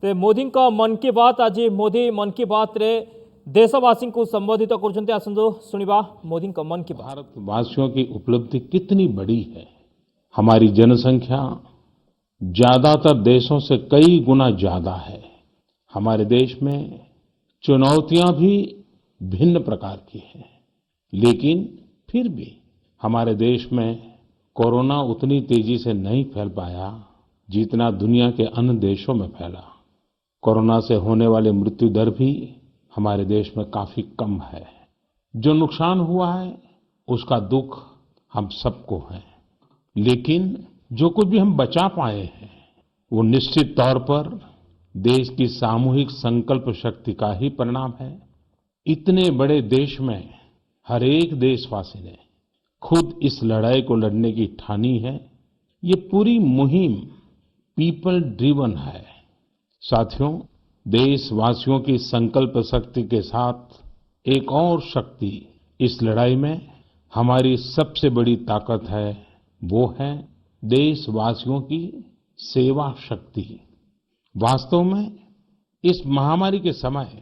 ते मोदी का मन की बात आज मोदी मन की बात रे देशवासी को संबोधित कर सुनिबा मोदी का मन की बात। भारतवासियों की उपलब्धि कितनी बड़ी है। हमारी जनसंख्या ज्यादातर देशों से कई गुना ज्यादा है। हमारे देश में चुनौतियां भी भिन्न प्रकार की हैं, लेकिन फिर भी हमारे देश में कोरोना उतनी तेजी से नहीं फैल पाया जितना दुनिया के अन्य देशों में फैला। कोरोना से होने वाले मृत्यु दर भी हमारे देश में काफी कम है। जो नुकसान हुआ है उसका दुख हम सबको है, लेकिन जो कुछ भी हम बचा पाए हैं वो निश्चित तौर पर देश की सामूहिक संकल्प शक्ति का ही परिणाम है। इतने बड़े देश में हर एक देशवासी ने खुद इस लड़ाई को लड़ने की ठानी है। ये पूरी मुहिम पीपल ड्रिवन है। साथियों, देशवासियों की संकल्प शक्ति के साथ एक और शक्ति इस लड़ाई में हमारी सबसे बड़ी ताकत है, वो है देशवासियों की सेवा शक्ति। वास्तव में इस महामारी के समय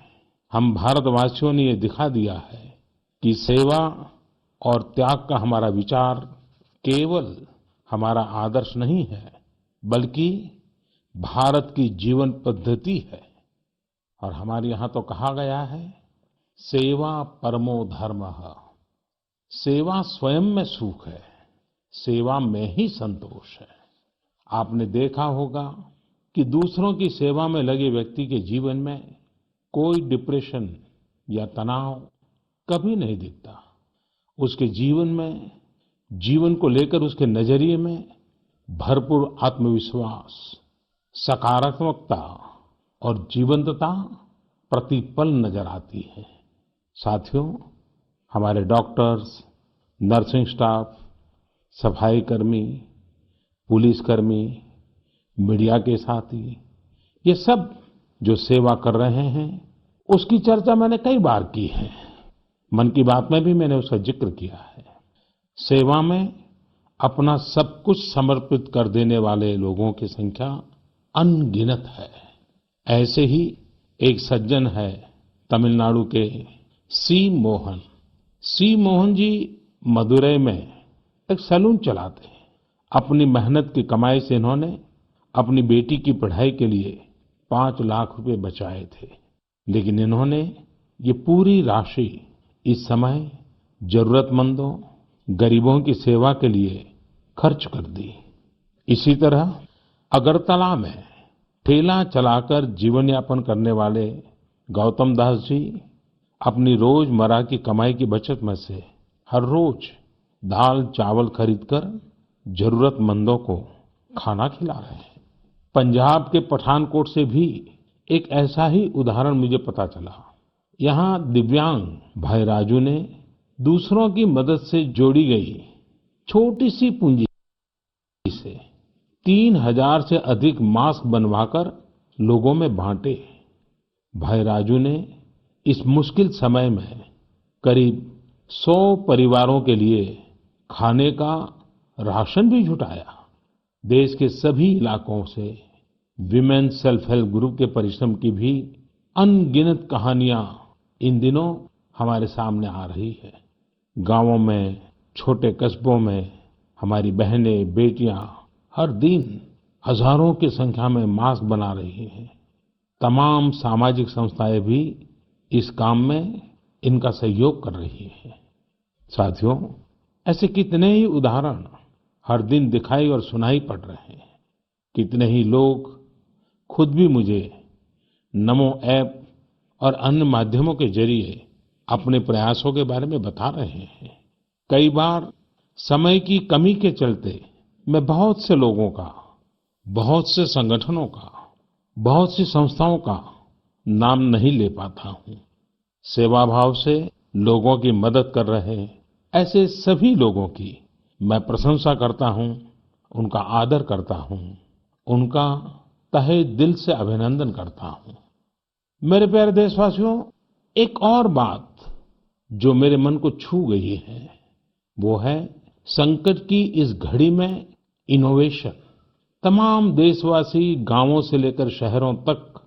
हम भारतवासियों ने ये दिखा दिया है कि सेवा और त्याग का हमारा विचार केवल हमारा आदर्श नहीं है, बल्कि भारत की जीवन पद्धति है। और हमारे यहाँ तो कहा गया है, सेवा परमो धर्मः। सेवा स्वयं में सुख है, सेवा में ही संतोष है। आपने देखा होगा कि दूसरों की सेवा में लगे व्यक्ति के जीवन में कोई डिप्रेशन या तनाव कभी नहीं दिखता। उसके जीवन में, जीवन को लेकर उसके नजरिए में भरपूर आत्मविश्वास, सकारात्मकता और जीवंतता प्रतिपल नजर आती है। साथियों, हमारे डॉक्टर्स, नर्सिंग स्टाफ, सफाई कर्मी, पुलिसकर्मी, मीडिया के साथी, ये सब जो सेवा कर रहे हैं उसकी चर्चा मैंने कई बार की है। मन की बात में भी मैंने उसका जिक्र किया है। सेवा में अपना सब कुछ समर्पित कर देने वाले लोगों की संख्या अनगिनत है। ऐसे ही एक सज्जन है तमिलनाडु के सी मोहन। सी मोहन जी मदुरई में एक सैलून चलाते हैं। अपनी मेहनत की कमाई से इन्होंने अपनी बेटी की पढ़ाई के लिए 5 लाख रुपए बचाए थे, लेकिन इन्होंने ये पूरी राशि इस समय जरूरतमंदों, गरीबों की सेवा के लिए खर्च कर दी। इसी तरह अगरतला में ठेला चलाकर जीवन यापन करने वाले गौतम दास जी अपनी रोजमर्रा की कमाई की बचत में से हर रोज दाल चावल खरीदकर जरूरतमंदों को खाना खिला रहे हैं। पंजाब के पठानकोट से भी एक ऐसा ही उदाहरण मुझे पता चला। यहाँ दिव्यांग भाई राजू ने दूसरों की मदद से जोड़ी गई छोटी सी पूंजी से 3000 से अधिक मास्क बनवाकर लोगों में बांटे। भाई राजू ने इस मुश्किल समय में करीब 100 परिवारों के लिए खाने का राशन भी जुटाया। देश के सभी इलाकों से विमेन सेल्फ हेल्प ग्रुप के परिश्रम की भी अनगिनत कहानियां इन दिनों हमारे सामने आ रही है। गांवों में, छोटे कस्बों में हमारी बहनें, बेटियां हर दिन हजारों की संख्या में मास्क बना रही हैं। तमाम सामाजिक संस्थाएं भी इस काम में इनका सहयोग कर रही हैं। साथियों, ऐसे कितने ही उदाहरण हर दिन दिखाई और सुनाई पड़ रहे हैं। कितने ही लोग खुद भी मुझे नमो ऐप और अन्य माध्यमों के जरिए अपने प्रयासों के बारे में बता रहे हैं। कई बार समय की कमी के चलते मैं बहुत से लोगों का, बहुत से संगठनों का, बहुत सी संस्थाओं का नाम नहीं ले पाता हूं। सेवा भाव से लोगों की मदद कर रहे ऐसे सभी लोगों की मैं प्रशंसा करता हूं, उनका आदर करता हूं, उनका तहे दिल से अभिनंदन करता हूं। मेरे प्यारे देशवासियों, एक और बात जो मेरे मन को छू गई है, वो है संकट की इस घड़ी में इनोवेशन। तमाम देशवासी गांवों से लेकर शहरों तक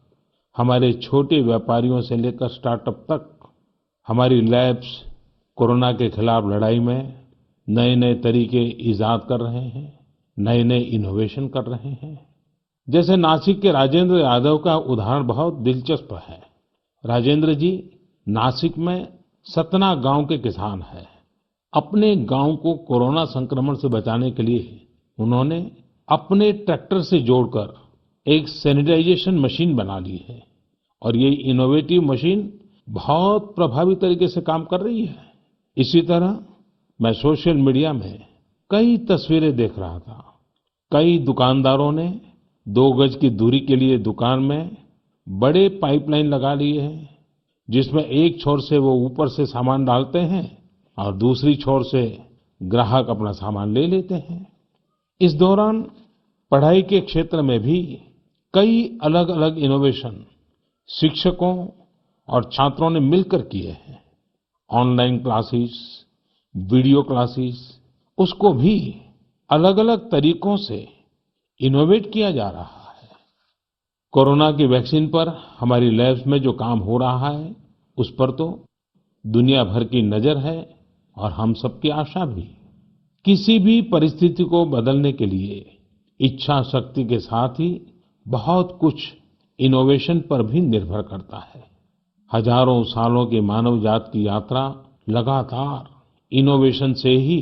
हमारे छोटे व्यापारियों से लेकर स्टार्टअप तक हमारी लैब्स कोरोना के खिलाफ लड़ाई में नए नए तरीके इजाद कर रहे हैं, नए नए इनोवेशन कर रहे हैं। जैसे नासिक के राजेंद्र यादव का उदाहरण बहुत दिलचस्प है। राजेंद्र जी नासिक में सतना गांव के किसान हैं। अपने गांव को कोरोना संक्रमण से बचाने के लिए उन्होंने अपने ट्रैक्टर से जोड़कर एक सैनिटाइजेशन मशीन बना ली है और ये इनोवेटिव मशीन बहुत प्रभावी तरीके से काम कर रही है। इसी तरह मैं सोशल मीडिया में कई तस्वीरें देख रहा था। कई दुकानदारों ने 2 गज की दूरी के लिए दुकान में बड़े पाइपलाइन लगा लिए हैं, जिसमें एक छोर से वो ऊपर से सामान डालते हैं और दूसरी छोर से ग्राहक अपना सामान ले लेते हैं। इस दौरान पढ़ाई के क्षेत्र में भी कई अलग अलग इनोवेशन शिक्षकों और छात्रों ने मिलकर किए हैं। ऑनलाइन क्लासेस, वीडियो क्लासेस, उसको भी अलग अलग तरीकों से इनोवेट किया जा रहा है। कोरोना की वैक्सीन पर हमारी लैब्स में जो काम हो रहा है उस पर तो दुनिया भर की नजर है और हम सबकी आशा भी। किसी भी परिस्थिति को बदलने के लिए इच्छा शक्ति के साथ ही बहुत कुछ इनोवेशन पर भी निर्भर करता है। हजारों सालों की मानव जात की यात्रा लगातार इनोवेशन से ही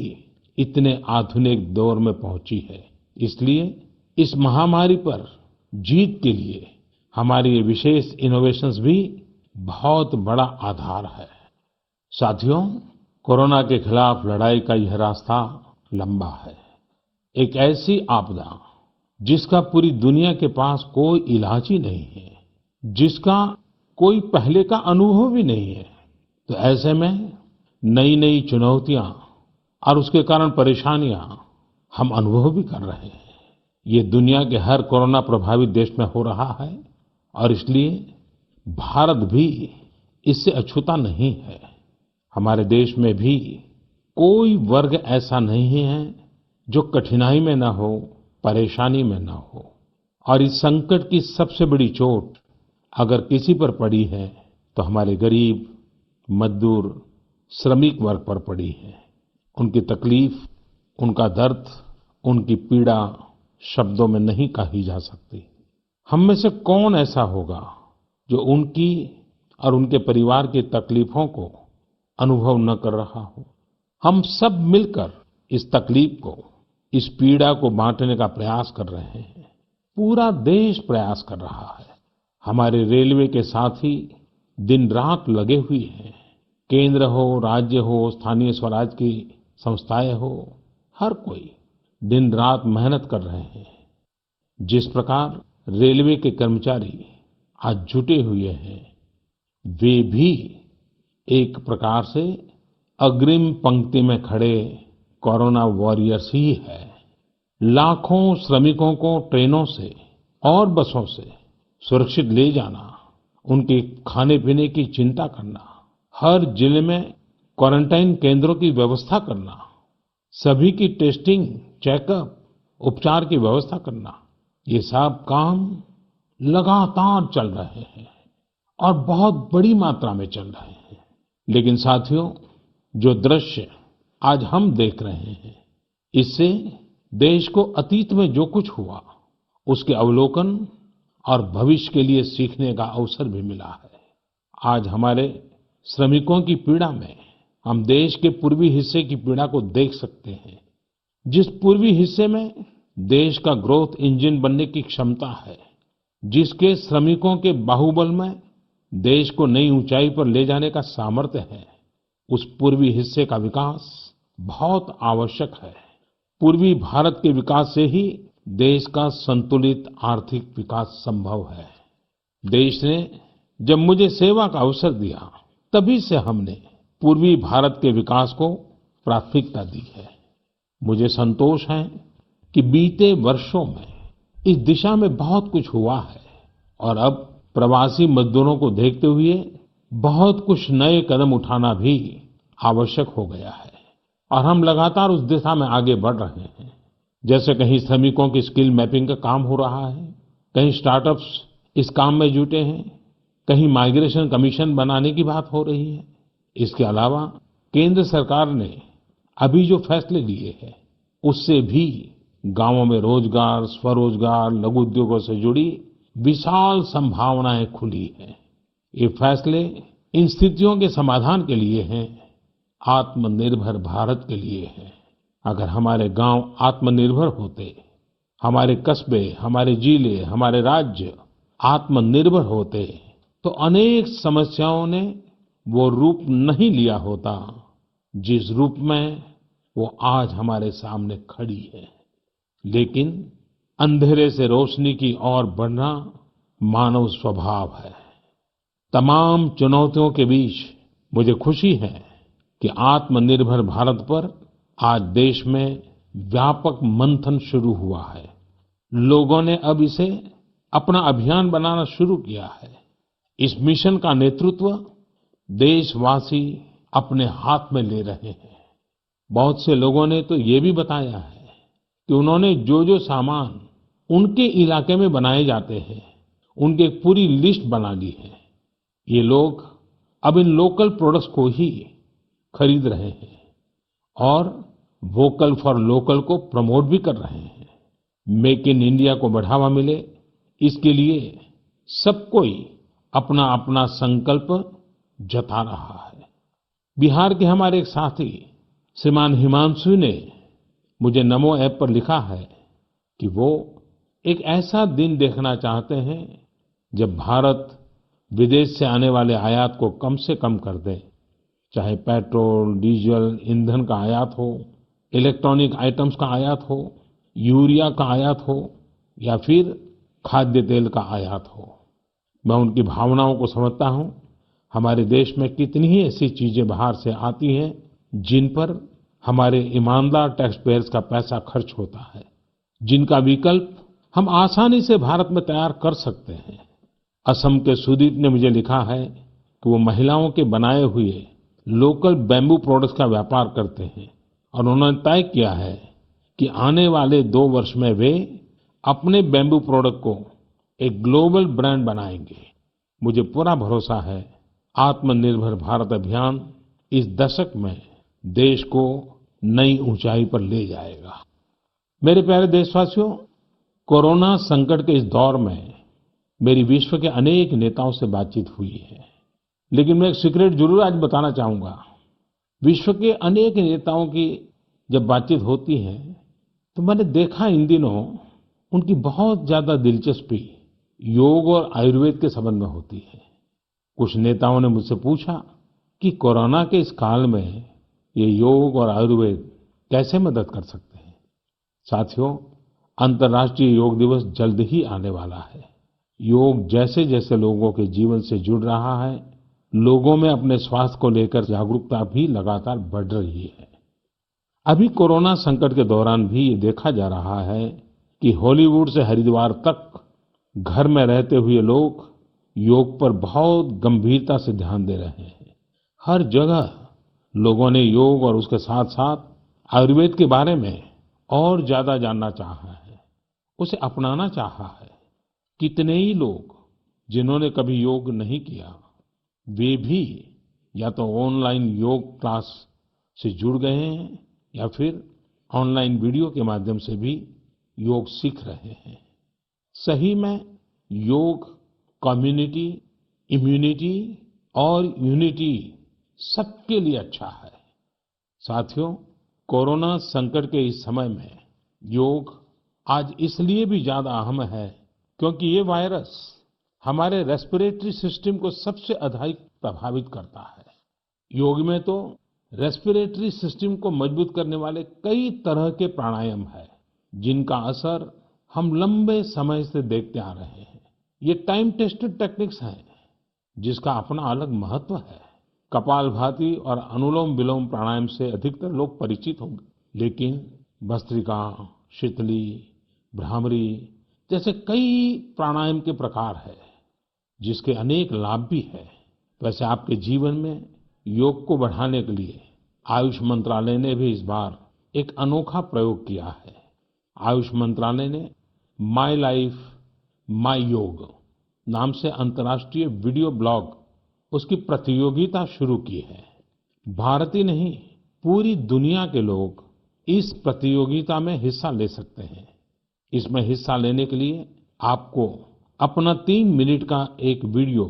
इतने आधुनिक दौर में पहुंची है। इसलिए इस महामारी पर जीत के लिए हमारी ये विशेष इनोवेशंस भी बहुत बड़ा आधार है। साथियों, कोरोना के खिलाफ लड़ाई का यह रास्ता लंबा है। एक ऐसी आपदा जिसका पूरी दुनिया के पास कोई इलाज ही नहीं है, जिसका कोई पहले का अनुभव भी नहीं है, तो ऐसे में नई नई चुनौतियां और उसके कारण परेशानियां हम अनुभव भी कर रहे हैं। ये दुनिया के हर कोरोना प्रभावित देश में हो रहा है और इसलिए भारत भी इससे अछूता नहीं है। हमारे देश में भी कोई वर्ग ऐसा नहीं है जो कठिनाई में न हो, परेशानी में न हो। और इस संकट की सबसे बड़ी चोट अगर किसी पर पड़ी है तो हमारे गरीब, मजदूर, श्रमिक वर्ग पर पड़ी है। उनकी तकलीफ, उनका दर्द, उनकी पीड़ा शब्दों में नहीं कही जा सकती। हम में से कौन ऐसा होगा जो उनकी और उनके परिवार की तकलीफों को अनुभव न कर रहा हो। हम सब मिलकर इस तकलीफ को, इस पीड़ा को बांटने का प्रयास कर रहे हैं। पूरा देश प्रयास कर रहा है। हमारे रेलवे के साथी दिन रात लगे हुए हैं। केंद्र हो, राज्य हो, स्थानीय स्वराज की संस्थाएं हो, हर कोई दिन रात मेहनत कर रहे हैं। जिस प्रकार रेलवे के कर्मचारी आज जुटे हुए हैं, वे भी एक प्रकार से अग्रिम पंक्ति में खड़े कोरोना वॉरियर्स ही है। लाखों श्रमिकों को ट्रेनों से और बसों से सुरक्षित ले जाना, उनके खाने पीने की चिंता करना, हर जिले में क्वारंटाइन केंद्रों की व्यवस्था करना, सभी की टेस्टिंग, चेकअप, उपचार की व्यवस्था करना, ये सब काम लगातार चल रहे हैं और बहुत बड़ी मात्रा में चल रहे हैं। लेकिन साथियों, जो दृश्य आज हम देख रहे हैं, इससे देश को अतीत में जो कुछ हुआ उसके अवलोकन और भविष्य के लिए सीखने का अवसर भी मिला है। आज हमारे श्रमिकों की पीड़ा में हम देश के पूर्वी हिस्से की पीड़ा को देख सकते हैं। जिस पूर्वी हिस्से में देश का ग्रोथ इंजन बनने की क्षमता है, जिसके श्रमिकों के बाहुबल में देश को नई ऊंचाई पर ले जाने का सामर्थ्य है, उस पूर्वी हिस्से का विकास बहुत आवश्यक है। पूर्वी भारत के विकास से ही देश का संतुलित आर्थिक विकास संभव है। देश ने जब मुझे सेवा का अवसर दिया, तभी से हमने पूर्वी भारत के विकास को प्राथमिकता दी है। मुझे संतोष है कि बीते वर्षों में इस दिशा में बहुत कुछ हुआ है और अब प्रवासी मजदूरों को देखते हुए बहुत कुछ नए कदम उठाना भी आवश्यक हो गया है और हम लगातार उस दिशा में आगे बढ़ रहे हैं। जैसे कहीं श्रमिकों की स्किल मैपिंग का काम हो रहा है, कहीं स्टार्टअप्स इस काम में जुटे हैं, कहीं माइग्रेशन कमीशन बनाने की बात हो रही है। इसके अलावा केंद्र सरकार ने अभी जो फैसले लिए हैं, उससे भी गांवों में रोजगार, स्वरोजगार, लघु उद्योगों से जुड़ी विशाल संभावनाएं खुली हैं। ये फैसले इन स्थितियों के समाधान के लिए हैं, आत्मनिर्भर भारत के लिए हैं। अगर हमारे गांव आत्मनिर्भर होते, हमारे कस्बे, हमारे जिले, हमारे राज्य आत्मनिर्भर होते, तो अनेक समस्याओं ने वो रूप नहीं लिया होता जिस रूप में वो आज हमारे सामने खड़ी है। लेकिन अंधेरे से रोशनी की ओर बढ़ना मानव स्वभाव है। तमाम चुनौतियों के बीच मुझे खुशी है कि आत्मनिर्भर भारत पर आज देश में व्यापक मंथन शुरू हुआ है। लोगों ने अब इसे अपना अभियान बनाना शुरू किया है। इस मिशन का नेतृत्व देशवासी अपने हाथ में ले रहे हैं। बहुत से लोगों ने तो ये भी बताया है कि उन्होंने जो जो सामान उनके इलाके में बनाए जाते हैं, उनकी एक पूरी लिस्ट बना ली है। ये लोग अब इन लोकल प्रोडक्ट्स को ही खरीद रहे हैं और वोकल फॉर लोकल को प्रमोट भी कर रहे हैं। मेक इन इंडिया को बढ़ावा मिले, इसके लिए सब कोई अपना अपना संकल्प जता रहा है। बिहार के हमारे एक साथी श्रीमान हिमांशु ने मुझे नमो ऐप पर लिखा है कि वो एक ऐसा दिन देखना चाहते हैं जब भारत विदेश से आने वाले आयात को कम से कम कर दे, चाहे पेट्रोल, डीजल, ईंधन का आयात हो, इलेक्ट्रॉनिक आइटम्स का आयात हो, यूरिया का आयात हो या फिर खाद्य तेल का आयात हो। मैं उनकी भावनाओं को समझता हूं। हमारे देश में कितनी ही ऐसी चीजें बाहर से आती हैं जिन पर हमारे ईमानदार टैक्स पेयर्स का पैसा खर्च होता है, जिनका विकल्प हम आसानी से भारत में तैयार कर सकते हैं। असम के सुदीप ने मुझे लिखा है कि वो महिलाओं के बनाए हुए लोकल बैम्बू प्रोडक्ट्स का व्यापार करते हैं और उन्होंने तय किया है कि आने वाले 2 वर्ष में वे अपने बैम्बू प्रोडक्ट को एक ग्लोबल ब्रांड बनाएंगे। मुझे पूरा भरोसा है आत्मनिर्भर भारत अभियान इस दशक में देश को नई ऊंचाई पर ले जाएगा। मेरे प्यारे देशवासियों, कोरोना संकट के इस दौर में मेरी विश्व के अनेक नेताओं से बातचीत हुई है, लेकिन मैं एक सीक्रेट जरूर आज बताना चाहूंगा। विश्व के अनेक नेताओं की जब बातचीत होती है तो मैंने देखा इन दिनों उनकी बहुत ज्यादा दिलचस्पी योग और आयुर्वेद के संबंध में होती है। कुछ नेताओं ने मुझसे पूछा कि कोरोना के इस काल में ये योग और आयुर्वेद कैसे मदद कर सकते हैं। साथियों, अंतर्राष्ट्रीय योग दिवस जल्द ही आने वाला है। योग जैसे जैसे लोगों के जीवन से जुड़ रहा है, लोगों में अपने स्वास्थ्य को लेकर जागरूकता भी लगातार बढ़ रही है। अभी कोरोना संकट के दौरान भी ये देखा जा रहा है कि हॉलीवुड से हरिद्वार तक घर में रहते हुए लोग योग पर बहुत गंभीरता से ध्यान दे रहे हैं। हर जगह लोगों ने योग और उसके साथ साथ आयुर्वेद के बारे में और ज्यादा जानना चाहा है, उसे अपनाना चाहा है। कितने ही लोग जिन्होंने कभी योग नहीं किया, वे भी या तो ऑनलाइन योग क्लास से जुड़ गए हैं या फिर ऑनलाइन वीडियो के माध्यम से भी योग सीख रहे हैं। सही में योग कम्युनिटी, इम्यूनिटी और यूनिटी सबके लिए अच्छा है। साथियों, कोरोना संकट के इस समय में योग आज इसलिए भी ज्यादा अहम है क्योंकि ये वायरस हमारे रेस्पिरेटरी सिस्टम को सबसे अधिक प्रभावित करता है। योग में तो रेस्पिरेटरी सिस्टम को मजबूत करने वाले कई तरह के प्राणायाम है जिनका असर हम लंबे समय से देखते आ रहे हैं। ये टाइम टेस्टेड टेक्निक्स हैं जिसका अपना अलग महत्व है। कपालभाति और अनुलोम विलोम प्राणायाम से अधिकतर लोग परिचित होंगे, लेकिन भस्त्रिका, शीतली, भ्रामरी जैसे कई प्राणायाम के प्रकार है जिसके अनेक लाभ भी है। वैसे आपके जीवन में योग को बढ़ाने के लिए आयुष मंत्रालय ने भी इस बार एक अनोखा प्रयोग किया है। आयुष मंत्रालय ने माय लाइफ माय योग नाम से अंतर्राष्ट्रीय वीडियो ब्लॉग उसकी प्रतियोगिता शुरू की है। भारत ही नहीं, पूरी दुनिया के लोग इस प्रतियोगिता में हिस्सा ले सकते हैं। इसमें हिस्सा लेने के लिए आपको अपना 3 मिनट का एक वीडियो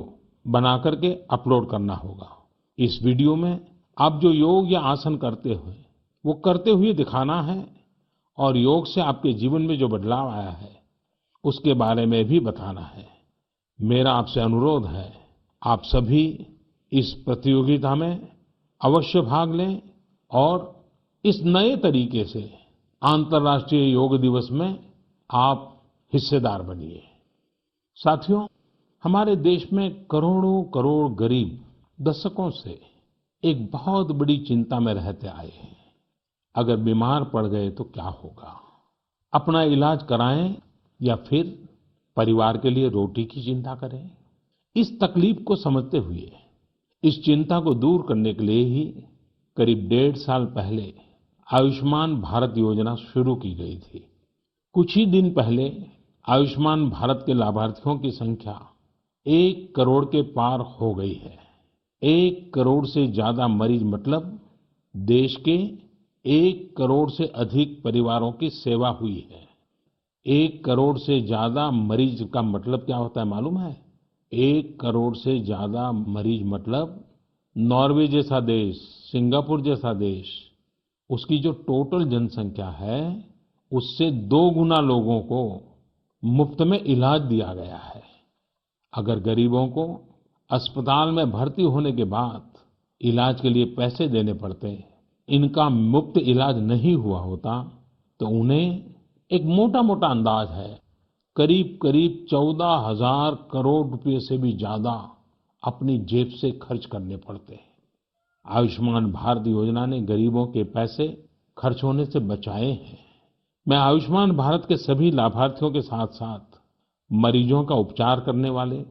बना करके अपलोड करना होगा। इस वीडियो में आप जो योग या आसन करते हुए वो करते हुए दिखाना है और योग से आपके जीवन में जो बदलाव आया है उसके बारे में भी बताना है। मेरा आपसे अनुरोध है, आप सभी इस प्रतियोगिता में अवश्य भाग लें और इस नए तरीके से अंतर्राष्ट्रीय योग दिवस में आप हिस्सेदार बनिए। साथियों, हमारे देश में करोड़ों करोड़ गरीब दशकों से एक बहुत बड़ी चिंता में रहते आए हैं। अगर बीमार पड़ गए तो क्या होगा? अपना इलाज कराएं या फिर परिवार के लिए रोटी की चिंता करें? इस तकलीफ को समझते हुए इस चिंता को दूर करने के लिए ही करीब 1.5 साल पहले आयुष्मान भारत योजना शुरू की गई थी। कुछ ही दिन पहले आयुष्मान भारत के लाभार्थियों की संख्या 1 करोड़ के पार हो गई है। 1 करोड़ से ज्यादा मरीज मतलब देश के 1 करोड़ से अधिक परिवारों की सेवा हुई है। 1 करोड़ से ज्यादा मरीज का मतलब क्या होता है मालूम है? 1 करोड़ से ज्यादा मरीज मतलब नॉर्वे जैसा देश, सिंगापुर जैसा देश, उसकी जो टोटल जनसंख्या है उससे 2 गुना लोगों को मुफ्त में इलाज दिया गया है। अगर गरीबों को अस्पताल में भर्ती होने के बाद इलाज के लिए पैसे देने पड़ते, इनका मुफ्त इलाज नहीं हुआ होता तो उन्हें एक मोटा मोटा अंदाज है करीब करीब 14,000 करोड़ रुपए से भी ज्यादा अपनी जेब से खर्च करने पड़ते। आयुष्मान भारत योजना ने गरीबों के पैसे खर्च होने से बचाए हैं। मैं आयुष्मान भारत के सभी लाभार्थियों के साथ साथ मरीजों का उपचार करने वाले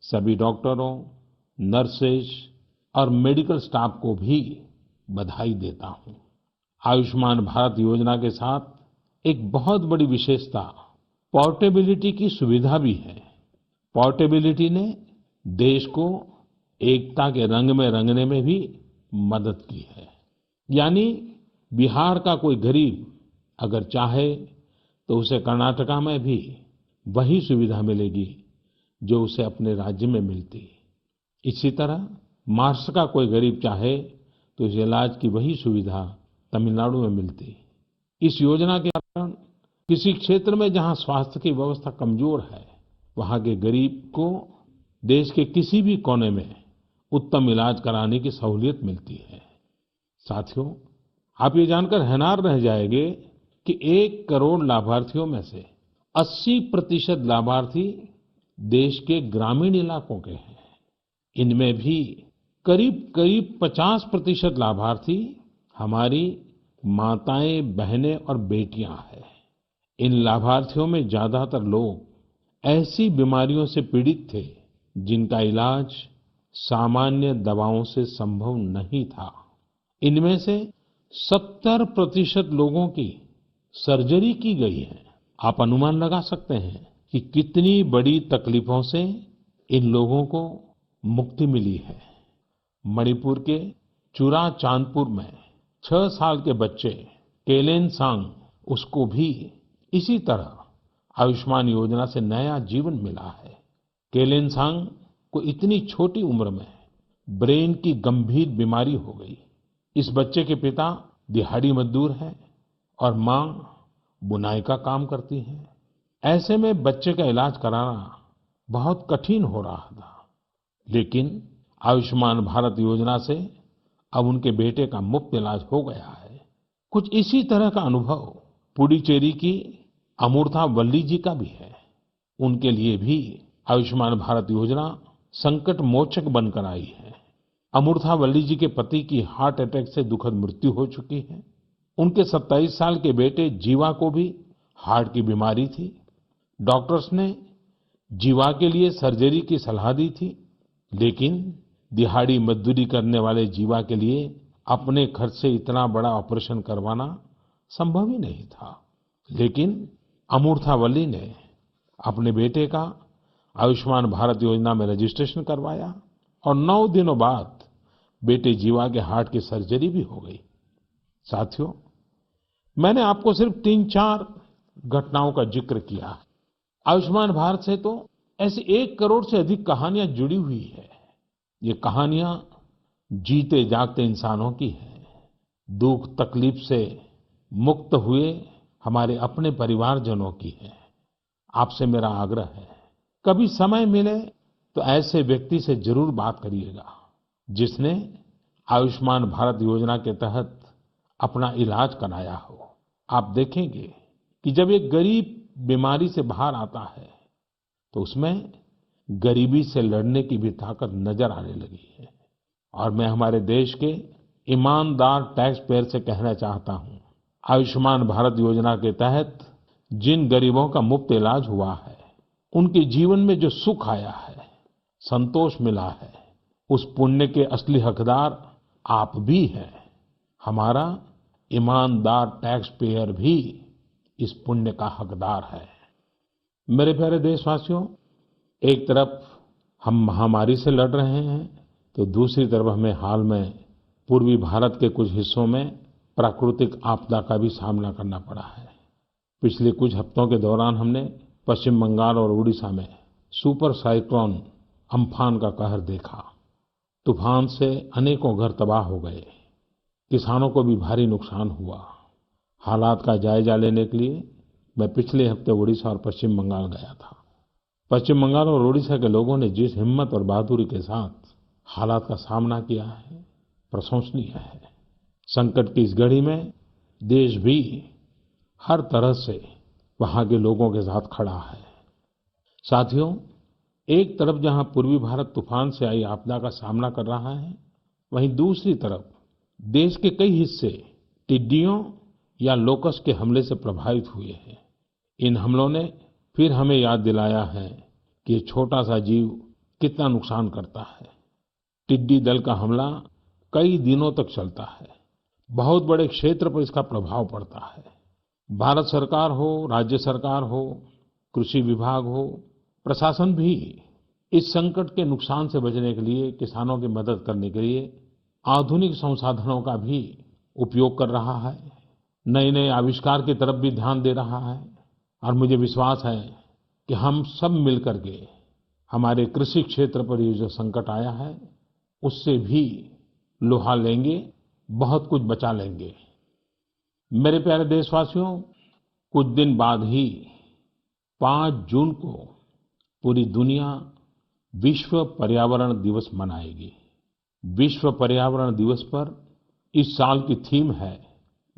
सभी डॉक्टरों, नर्सेज और मेडिकल स्टाफ को भी बधाई देता हूं। आयुष्मान भारत योजना के साथ एक बहुत बड़ी विशेषता पोर्टेबिलिटी की सुविधा भी है। पोर्टेबिलिटी ने देश को एकता के रंग में रंगने में भी मदद की है। यानी बिहार का कोई गरीब अगर चाहे तो उसे कर्नाटका में भी वही सुविधा मिलेगी जो उसे अपने राज्य में मिलती। इसी तरह महाराष्ट्र का कोई गरीब चाहे तो उसे इलाज की वही सुविधा तमिलनाडु में मिलती। इस योजना के कारण किसी क्षेत्र में जहां स्वास्थ्य की व्यवस्था कमजोर है, वहां के गरीब को देश के किसी भी कोने में उत्तम इलाज कराने की सहूलियत मिलती है। साथियों, आप ये जानकर हैरान रह जाएंगे कि 1 करोड़ लाभार्थियों में से 80% लाभार्थी देश के ग्रामीण इलाकों के हैं। इनमें भी करीब करीब 50% लाभार्थी हमारी माताएं, बहनें और बेटियां हैं। इन लाभार्थियों में ज्यादातर लोग ऐसी बीमारियों से पीड़ित थे जिनका इलाज सामान्य दवाओं से संभव नहीं था। इनमें से 70% लोगों की सर्जरी की गई है। आप अनुमान लगा सकते हैं कि कितनी बड़ी तकलीफों से इन लोगों को मुक्ति मिली है। मणिपुर के चुराचांदपुर में 6 साल के बच्चे केलेनसांग, उसको भी इसी तरह आयुष्मान योजना से नया जीवन मिला है। केलेनसांग को इतनी छोटी उम्र में ब्रेन की गंभीर बीमारी हो गई। इस बच्चे के पिता दिहाड़ी मजदूर हैं और मां बुनाई का काम करती हैं। ऐसे में बच्चे का इलाज कराना बहुत कठिन हो रहा था, लेकिन आयुष्मान भारत योजना से अब उनके बेटे का मुफ्त इलाज हो गया है। कुछ इसी तरह का अनुभव पुडुचेरी की अमूर्था वल्ली जी का भी है। उनके लिए भी आयुष्मान भारत योजना संकट मोचक बनकर आई है। अमूर्था वल्ली जी के पति की हार्ट अटैक से दुखद मृत्यु हो चुकी है। उनके 27 साल के बेटे जीवा को भी हार्ट की बीमारी थी। डॉक्टर्स ने जीवा के लिए सर्जरी की सलाह दी थी, लेकिन दिहाड़ी मजदूरी करने वाले जीवा के लिए अपने खर्च से इतना बड़ा ऑपरेशन करवाना संभव ही नहीं था। लेकिन अमूर्था वल्ली ने अपने बेटे का आयुष्मान भारत योजना में रजिस्ट्रेशन करवाया और 9 दिनों बाद बेटे जीवा के हार्ट की सर्जरी भी हो गई। साथियों, मैंने आपको सिर्फ 3-4 घटनाओं का जिक्र किया। आयुष्मान भारत से तो ऐसी 1 करोड़ से अधिक कहानियां जुड़ी हुई है। ये कहानियां जीते जागते इंसानों की हैं। दुख तकलीफ से मुक्त हुए हमारे अपने परिवारजनों की है। आपसे मेरा आग्रह है, कभी समय मिले तो ऐसे व्यक्ति से जरूर बात करिएगा जिसने आयुष्मान भारत योजना के तहत अपना इलाज कराया हो। आप देखेंगे कि जब एक गरीब बीमारी से बाहर आता है तो उसमें गरीबी से लड़ने की भी ताकत नजर आने लगी है। और मैं हमारे देश के ईमानदार टैक्स पेयर से कहना चाहता हूं, आयुष्मान भारत योजना के तहत जिन गरीबों का मुफ्त इलाज हुआ है, उनके जीवन में जो सुख आया है, संतोष मिला है, उस पुण्य के असली हकदार आप भी हैं। हमारा ईमानदार टैक्स पेयर भी इस पुण्य का हकदार है। मेरे प्यारे देशवासियों, एक तरफ हम महामारी से लड़ रहे हैं तो दूसरी तरफ हमें हाल में पूर्वी भारत के कुछ हिस्सों में प्राकृतिक आपदा का भी सामना करना पड़ा है। पिछले कुछ हफ्तों के दौरान हमने पश्चिम बंगाल और उड़ीसा में सुपर साइक्लोन अम्फान का कहर देखा। तूफान से अनेकों घर तबाह हो गए, किसानों को भी भारी नुकसान हुआ। हालात का जायजा लेने के लिए मैं पिछले हफ्ते उड़ीसा और पश्चिम बंगाल गया था। पश्चिम बंगाल और उड़ीसा के लोगों ने जिस हिम्मत और बहादुरी के साथ हालात का सामना किया है, प्रशंसनीय है। संकट की इस घड़ी में देश भी हर तरह से वहां के लोगों के साथ खड़ा है। साथियों, एक तरफ जहां पूर्वी भारत तूफान से आई आपदा का सामना कर रहा है, वहीं दूसरी तरफ देश के कई हिस्से टिड्डियों या लोकस्ट के हमले से प्रभावित हुए हैं। इन हमलों ने फिर हमें याद दिलाया है कि ये छोटा सा जीव कितना नुकसान करता है। टिड्डी दल का हमला कई दिनों तक चलता है। बहुत बड़े क्षेत्र पर इसका प्रभाव पड़ता है। भारत सरकार हो, राज्य सरकार हो, कृषि विभाग हो, प्रशासन भी इस संकट के नुकसान से बचने के लिए, किसानों की मदद करने के लिए आधुनिक संसाधनों का भी उपयोग कर रहा है। नए नए आविष्कार की तरफ भी ध्यान दे रहा है। और मुझे विश्वास है कि हम सब मिलकर के हमारे कृषि क्षेत्र पर ये जो संकट आया है, उससे भी लोहा लेंगे, बहुत कुछ बचा लेंगे। मेरे प्यारे देशवासियों, कुछ दिन बाद ही 5 जून को पूरी दुनिया विश्व पर्यावरण दिवस मनाएगी। विश्व पर्यावरण दिवस पर इस साल की थीम है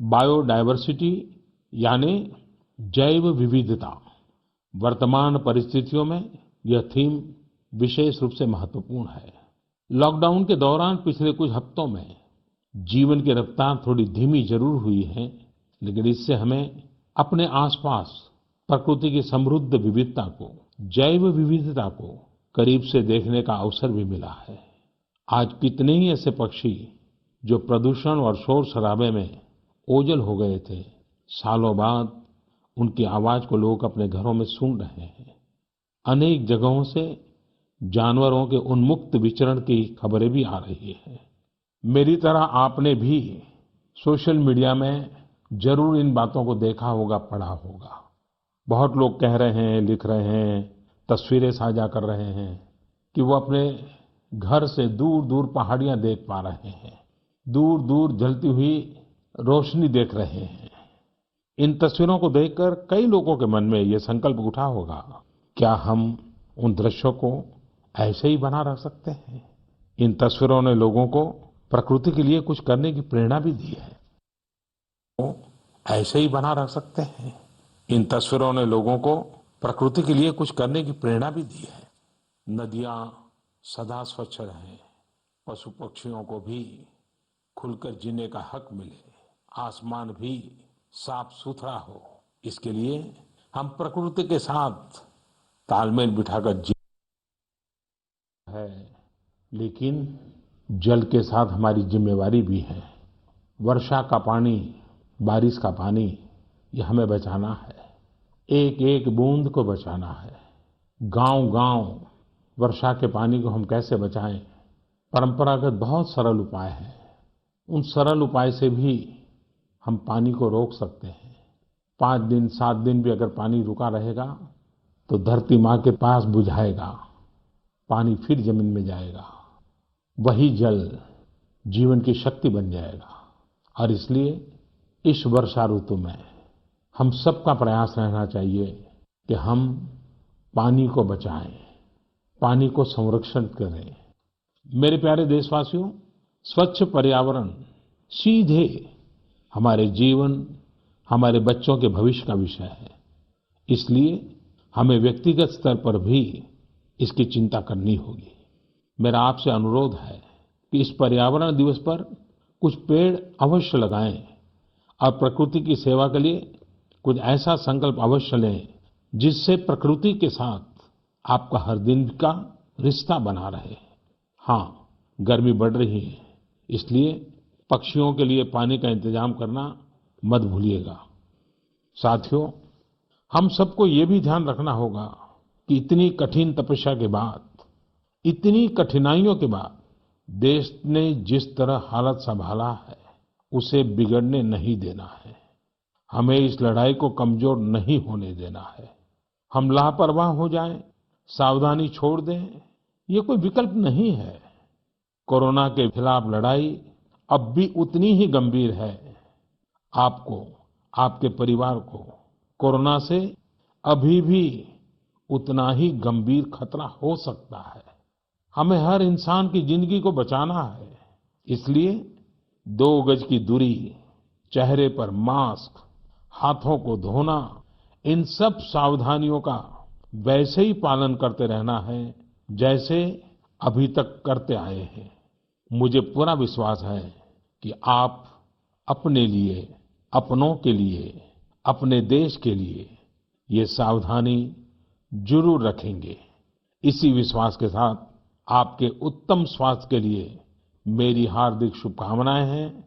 बायोडायवर्सिटी, यानी जैव विविधता। वर्तमान परिस्थितियों में यह थीम विशेष रूप से महत्वपूर्ण है। लॉकडाउन के दौरान पिछले कुछ हफ्तों में जीवन की रफ्तार थोड़ी धीमी जरूर हुई है, लेकिन इससे हमें अपने आसपास प्रकृति की समृद्ध विविधता को, जैव विविधता को करीब से देखने का अवसर भी मिला है। आज कितने ही ऐसे पक्षी जो प्रदूषण और शोर शराबे में ओझल हो गए थे, सालों बाद उनकी आवाज को लोग अपने घरों में सुन रहे हैं। अनेक जगहों से जानवरों के उन्मुक्त विचरण की खबरें भी आ रही हैं। मेरी तरह आपने भी सोशल मीडिया में जरूर इन बातों को देखा होगा, पढ़ा होगा। बहुत लोग कह रहे हैं, लिख रहे हैं, तस्वीरें साझा कर रहे हैं कि वो अपने घर से दूर दूर पहाड़ियां देख पा रहे हैं, दूर दूर जलती हुई रोशनी देख रहे हैं। इन तस्वीरों को देखकर कई लोगों के मन में ये संकल्प उठा होगा, क्या हम उन दृश्यों को ऐसे ही बना रख सकते हैं? इन तस्वीरों ने लोगों को प्रकृति के लिए कुछ करने की प्रेरणा भी दी है। वो ऐसे ही बना रख सकते हैं। इन तस्वीरों ने लोगों को प्रकृति के लिए कुछ करने की प्रेरणा भी दी है। नदियां सदा स्वच्छ रहें, पशु पक्षियों को भी खुलकर जीने का हक मिले, आसमान भी साफ सुथरा हो, इसके लिए हम प्रकृति के साथ तालमेल बिठाकर जी है। लेकिन जल के साथ हमारी जिम्मेवारी भी है। वर्षा का पानी, बारिश का पानी, ये हमें बचाना है। एक एक बूंद को बचाना है। गांव-गांव वर्षा के पानी को हम कैसे बचाएं, परंपरागत बहुत सरल उपाय हैं। उन सरल उपाय से भी हम पानी को रोक सकते हैं। 5 दिन 7 दिन भी अगर पानी रुका रहेगा तो धरती माँ के पास बुझाएगा, पानी फिर जमीन में जाएगा, वही जल जीवन की शक्ति बन जाएगा। और इसलिए इस वर्षा ऋतु में हम सबका प्रयास रहना चाहिए कि हम पानी को बचाएं, पानी को संरक्षण करें। मेरे प्यारे देशवासियों, स्वच्छ पर्यावरण सीधे हमारे जीवन, हमारे बच्चों के भविष्य का विषय है। इसलिए हमें व्यक्तिगत स्तर पर भी इसकी चिंता करनी होगी। मेरा आपसे अनुरोध है कि इस पर्यावरण दिवस पर कुछ पेड़ अवश्य लगाएं और प्रकृति की सेवा के लिए कुछ ऐसा संकल्प अवश्य लें जिससे प्रकृति के साथ आपका हर दिन का रिश्ता बना रहे। हाँ, गर्मी बढ़ रही है, इसलिए पक्षियों के लिए पानी का इंतजाम करना मत भूलिएगा। साथियों, हम सबको ये भी ध्यान रखना होगा कि इतनी कठिन तपस्या के बाद, इतनी कठिनाइयों के बाद देश ने जिस तरह हालत संभाला है, उसे बिगड़ने नहीं देना है। हमें इस लड़ाई को कमजोर नहीं होने देना है। हम लापरवाह हो जाएं, सावधानी छोड़ दें, ये कोई विकल्प नहीं है। कोरोना के खिलाफ लड़ाई अब भी उतनी ही गंभीर है। आपको, आपके परिवार को कोरोना से अभी भी उतना ही गंभीर खतरा हो सकता है। हमें हर इंसान की जिंदगी को बचाना है। इसलिए 2 गज की दूरी, चेहरे पर मास्क, हाथों को धोना, इन सब सावधानियों का वैसे ही पालन करते रहना है जैसे अभी तक करते आए हैं। मुझे पूरा विश्वास है कि आप अपने लिए, अपनों के लिए, अपने देश के लिए ये सावधानी जरूर रखेंगे। इसी विश्वास के साथ आपके उत्तम स्वास्थ्य के लिए मेरी हार्दिक शुभकामनाएं हैं।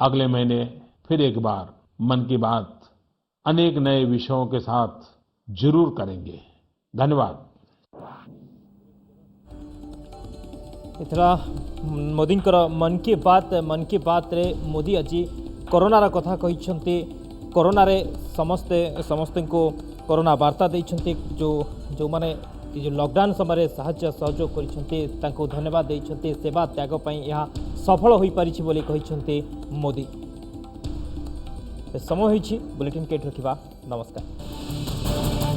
अगले महीने फिर एक बार मन की बात अनेक नए विषयों के साथ जरूर करेंगे। धन्यवाद। इथरा मोदी मन की बात रे मोदी आज कोरोनार कथा कही। कोरोना रे समस्ते को कोरोना वार्ता देइछन्ते। जो माने जो लॉकडाउन समय साहाय्य सहयोग करिछन्ते तांको धन्यवाद देइछन्ते। सेवा त्याग पई यह सफल होई परिछि बोली कहिछन्ते मोदी। समय होइछि बुलेटिन केट रखिबा। नमस्कार।